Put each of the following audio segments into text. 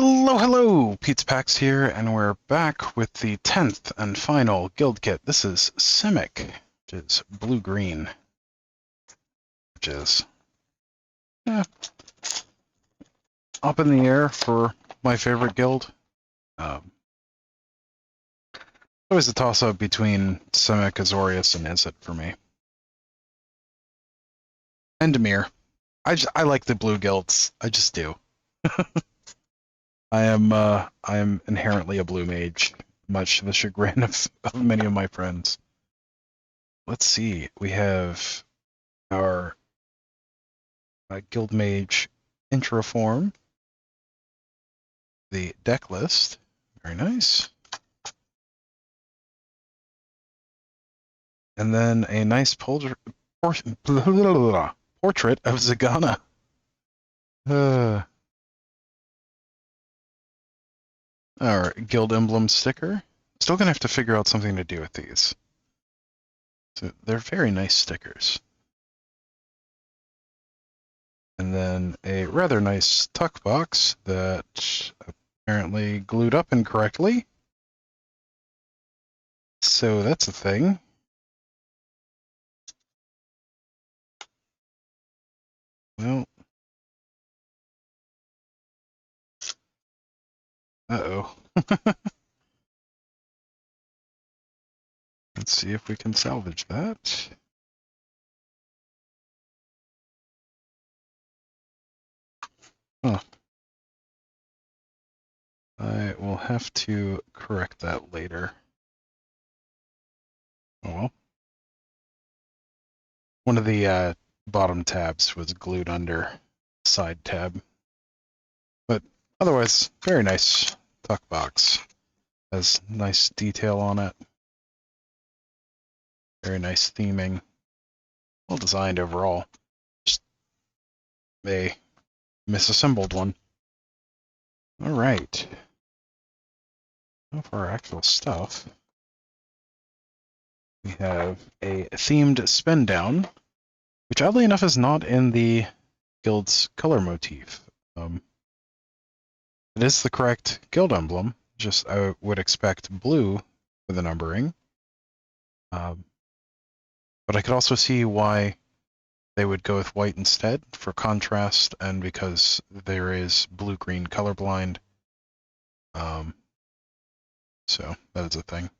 Hello! Pete's Pax here, and we're back with the 10th and final guild kit. This is Simic, which is blue-green, which is up in the air for my favorite guild. Always a toss-up between Simic, Azorius, and Izzet for me. And Demir. I like the blue guilds. I just do. I am inherently a blue mage, much to the chagrin of many of my friends. Let's see, we have our guild mage intro form, the deck list, very nice, and then a nice portrait of Zagana. Our guild emblem sticker. Still gonna have to figure out something to do with these. So they're very nice stickers. And then a rather nice tuck box that apparently glued up incorrectly. So that's a thing. Well, uh-oh. Let's see if we can salvage that. Huh. I will have to correct that later. Oh well. One of the bottom tabs was glued under side tab. But otherwise, very nice tuck box. Has nice detail on it. Very nice theming. Well designed overall. Just a misassembled one. Alright. Now for our actual stuff. We have a themed spin down, which oddly enough is not in the guild's color motif. It is the correct guild emblem, just I would expect blue for the numbering. But I could also see why they would go with white instead for contrast, and because there is blue-green colorblind. So that is a thing.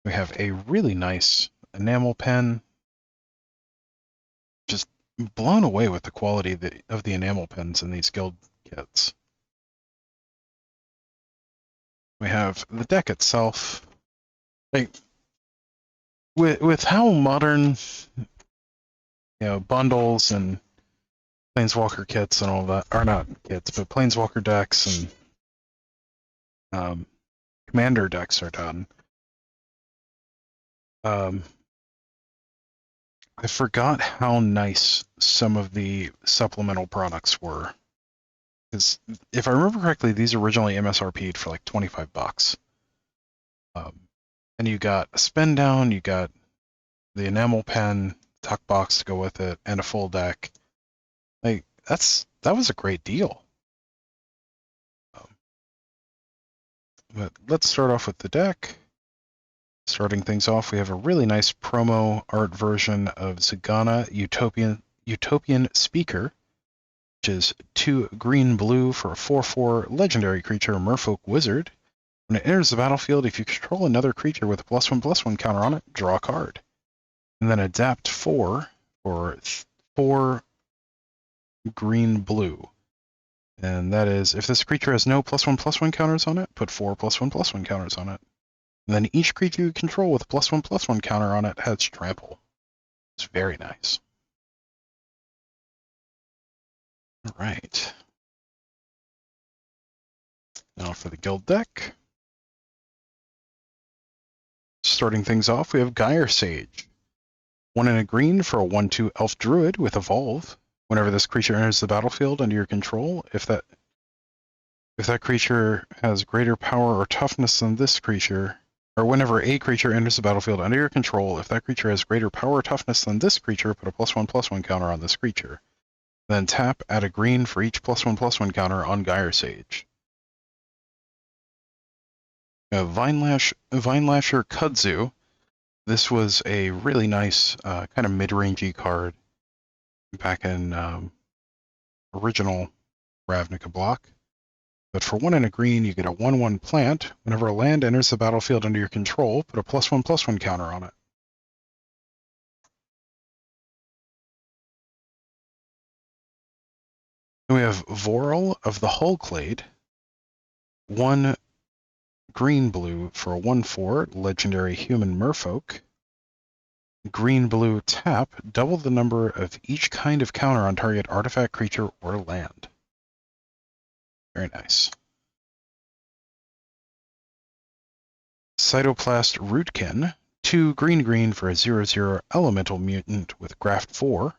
We have a really nice enamel pen. Just blown away with the quality of the enamel pens in these guild kits. We have the deck itself. Like, with how modern, bundles and Planeswalker kits and all that, or not kits, but Planeswalker decks and Commander decks are done. I forgot how nice some of the supplemental products were. Because if I remember correctly, these originally MSRP'd for like $25. And you got a spin down, you got the enamel pen, tuck box to go with it, and a full deck. Like that was a great deal. But let's start off with the deck. Starting things off, we have a really nice promo art version of Zagana Utopian Speaker, which is 2 green-blue for a 4/4 legendary creature, Merfolk Wizard. When it enters the battlefield, if you control another creature with a +1/+1 counter on it, draw a card. And then adapt 4 for 4 green-blue. And that is, if this creature has no +1/+1 counters on it, put 4 +1/+1 counters on it. And then each creature you control with a +1/+1 counter on it has trample. It's very nice. Alright. Now for the guild deck. Starting things off, we have Gyre Sage. 1 and a green for a 1/2 elf druid with evolve. Whenever this creature enters the battlefield under your control, if that creature has greater power or toughness than this creature, or whenever a creature enters the battlefield under your control, if that creature has greater power or toughness than this creature, put a +1/+1 counter on this creature. Then tap, add a green for each +1/+1 counter on Gyre Sage. Vinelasher Kudzu. This was a really nice kind of mid-rangey card back in original Ravnica block. But for 1 and a green, you get a 1/1 plant. Whenever a land enters the battlefield under your control, put a +1/+1 counter on it. Then we have Voral of the Hullclade. 1 green-blue for a 1/4, legendary human merfolk. Green-blue tap, double the number of each kind of counter on target artifact, creature, or land. Very nice. Cytoplast Rootkin, 2 green-green for a 0/0 elemental mutant with Graft 4.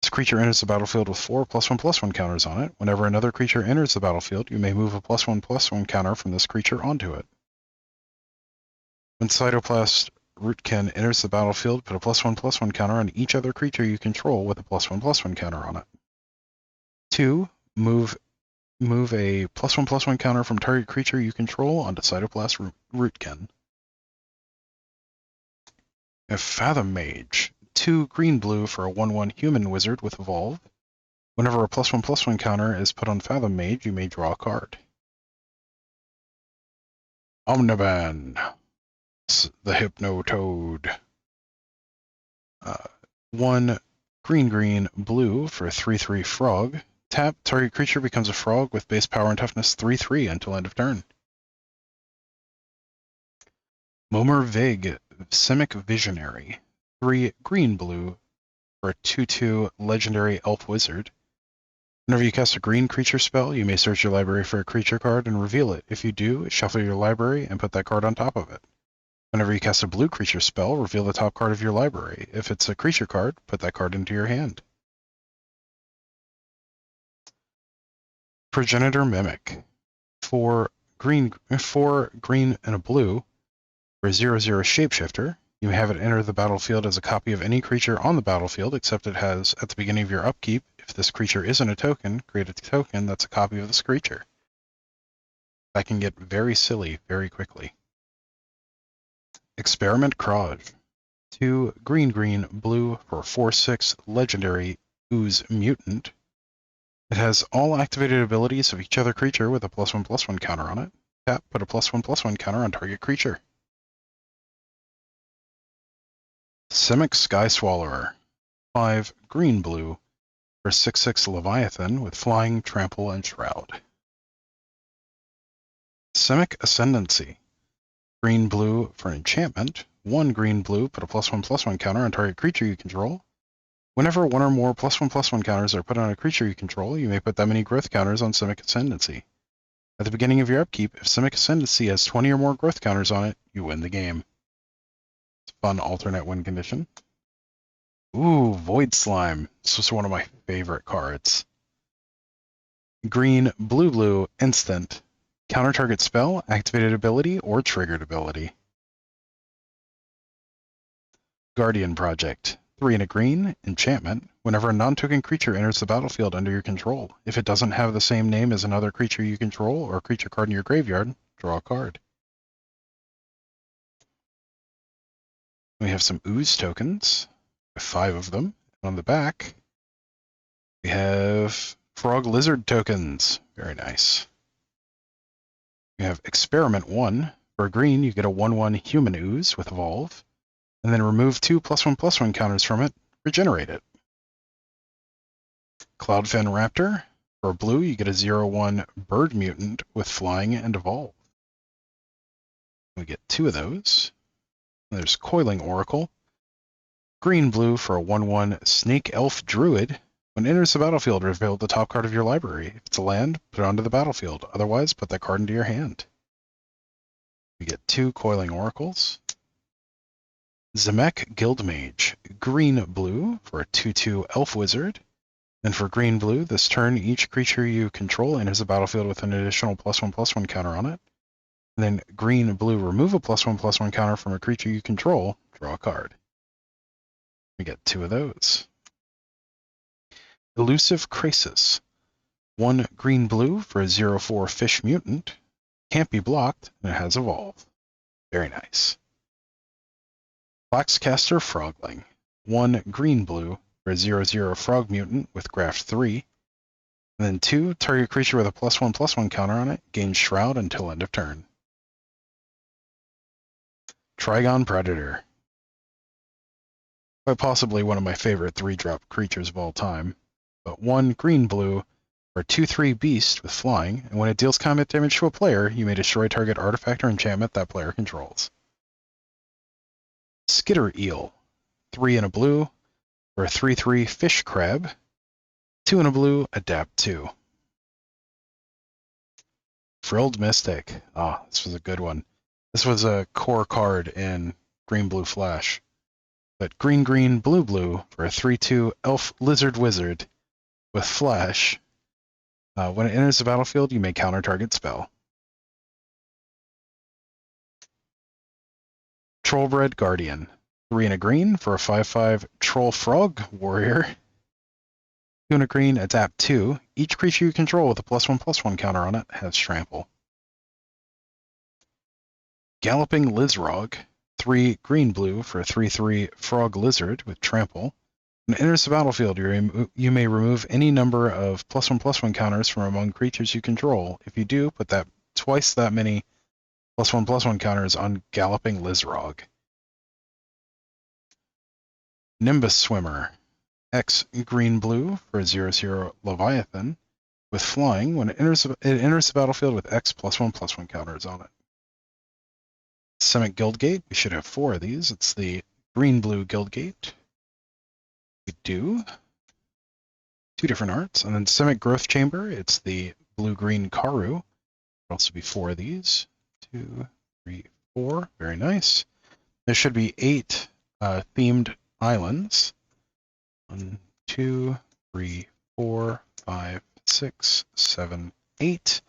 This creature enters the battlefield with 4 +1/+1 counters on it. Whenever another creature enters the battlefield, you may move a +1/+1 counter from this creature onto it. When Cytoplast Rootkin enters the battlefield, put a +1/+1 counter on each other creature you control with a +1/+1 counter on it. 2. Move a +1/+1 counter from target creature you control onto Cytoplast Rootkin. A Fathom Mage, 2 green-blue for a 1/1 human wizard with Evolve. Whenever a +1/+1 counter is put on Fathom Mage, you may draw a card. Omniban, the Hypno Toad. 1 green-green blue for a 3/3 frog. Tap, target creature becomes a frog with base power and toughness 3/3 until end of turn. Momer Vig, Simic Visionary. 3 green-blue for a 2/2 legendary elf wizard. Whenever you cast a green creature spell, you may search your library for a creature card and reveal it. If you do, shuffle your library and put that card on top of it. Whenever you cast a blue creature spell, reveal the top card of your library. If it's a creature card, put that card into your hand. Progenitor Mimic. 4 green and a blue for a 0/0 shapeshifter. You may have it enter the battlefield as a copy of any creature on the battlefield, except it has, at the beginning of your upkeep, if this creature isn't a token, create a token that's a copy of this creature. That can get very silly very quickly. Experiment Kraj. 2 green blue for 4/6 legendary ooze mutant. It has all activated abilities of each other creature with a +1/+1 counter on it. Tap, put a +1/+1 counter on target creature. Simic Sky Swallower. 5 green-blue for 6/6 Leviathan with Flying, Trample, and Shroud. Simic Ascendancy. Green-blue for enchantment. 1 green-blue, put a +1/+1 counter on target creature you control. Whenever 1 or more +1/+1 counters are put on a creature you control, you may put that many growth counters on Simic Ascendancy. At the beginning of your upkeep, if Simic Ascendancy has 20 or more growth counters on it, you win the game. It's a fun alternate win condition. Ooh, Void Slime. This was one of my favorite cards. Green, blue, instant. Counter target spell, activated ability, or triggered ability. Guardian Project. 3 and a green, enchantment. Whenever a non-token creature enters the battlefield under your control, if it doesn't have the same name as another creature you control or a creature card in your graveyard, draw a card. We have some ooze tokens, with 5 of them. On the back, we have frog lizard tokens. Very nice. We have Experiment 1. For green, you get a 1/1 human ooze with Evolve, and then remove 2 +1/+1 counters from it, regenerate it. Cloudfen Raptor. For blue, you get a 0/1 bird mutant with Flying and Evolve. We get 2 of those. There's Coiling Oracle. Green-blue for a 1/1 Snake Elf Druid. When it enters the battlefield, reveal the top card of your library. If it's a land, put it onto the battlefield. Otherwise, put that card into your hand. We get 2 Coiling Oracles. Zemek Guildmage. Green-blue for a 2/2 Elf Wizard. And for green-blue, this turn, each creature you control enters the battlefield with an additional +1/+1 counter on it. And then green-blue, remove a +1/+1 counter from a creature you control, draw a card. We get 2 of those. Elusive Crasis. 1 green-blue for a 0/4 fish mutant. Can't be blocked, and it has Evolve. Very nice. Foxcaster Frogling. 1 green-blue for a 0/0 frog mutant with Graft 3. And then 2, target creature with a +1/+1 counter on it gains Shroud until end of turn. Trigon Predator. Quite possibly one of my favorite 3-drop creatures of all time. But 1 green-blue for a 2/3 beast with flying, and when it deals combat damage to a player, you may destroy target artifact or enchantment that player controls. Skitter Eel. 3 and a blue for a 3/3 fish crab. 2 and a blue, adapt 2. Frilled Mystic. Ah, this was a good one. This was a core card in Green-Blue Flash. But green, blue for a 3/2 elf lizard wizard with flash. When it enters the battlefield, you may counter target spell. Trollbred Guardian. 3 and a green for a 5/5 troll frog warrior. 2 and a green, adapt 2. Each creature you control with a +1/+1 counter on it has trample. Galloping Lizrog. 3 green-blue for a 3/3 frog lizard with trample. When it enters the battlefield, you may remove any number of +1/+1 counters from among creatures you control. If you do, put that twice that many +1/+1 counters on Galloping Lizrog. Nimbus Swimmer. X green-blue for a 0/0 Leviathan with flying. When it enters the battlefield with X +1/+1 counters on it. Simic Guildgate. We should have 4 of these. It's the green-blue Guildgate. We do. 2 different arts. And then Simic Growth Chamber. It's the blue-green Karu. There'll also be 4 of these. 2, 3, 4. Very nice. There should be 8 themed islands. 1, 2, 3, 4, 5, 6, 7, 8.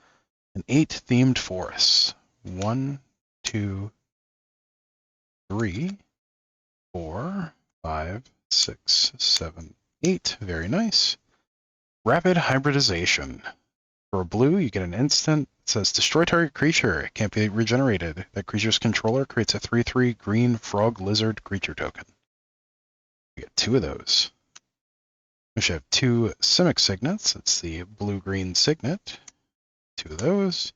And 8 themed forests. 1, 2, 3, 4, 5, 6, 7, 8. Very nice. Rapid Hybridization. For a blue, you get an instant. It says destroy target creature. It can't be regenerated. That creature's controller creates a 3/3 green frog lizard creature token. We get 2 of those. We should have 2 Simic Signets. It's the blue-green Signet. 2 of those.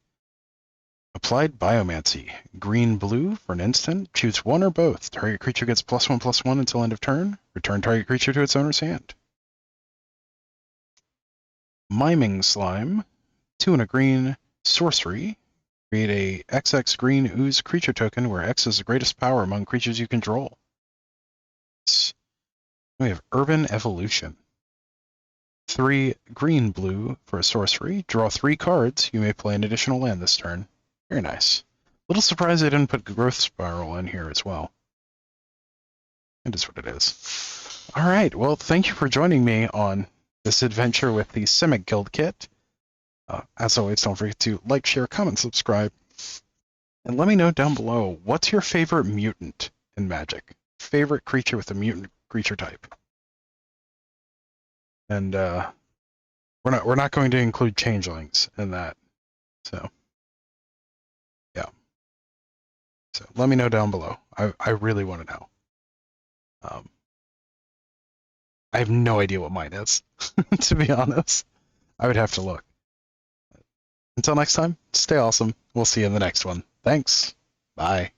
Applied Biomancy. Green-blue for an instant. Choose one or both. Target creature gets +1/+1 until end of turn. Return target creature to its owner's hand. Miming Slime. 2 and a green. Sorcery. Create a XX green ooze creature token where X is the greatest power among creatures you control. We have Urban Evolution. 3 green-blue for a sorcery. Draw 3 cards. You may play an additional land this turn. Very nice. Little surprised they didn't put Growth Spiral in here as well. It is what it is. All right. Well, thank you for joining me on this adventure with the Simic Guild Kit. As always, don't forget to like, share, comment, subscribe. And let me know down below, what's your favorite mutant in Magic? Favorite creature with a mutant creature type? And we're not going to include changelings in that. So yeah. So let me know down below. I really want to know. I have no idea what mine is, to be honest. I would have to look. Until next time, stay awesome. We'll see you in the next one. Thanks. Bye.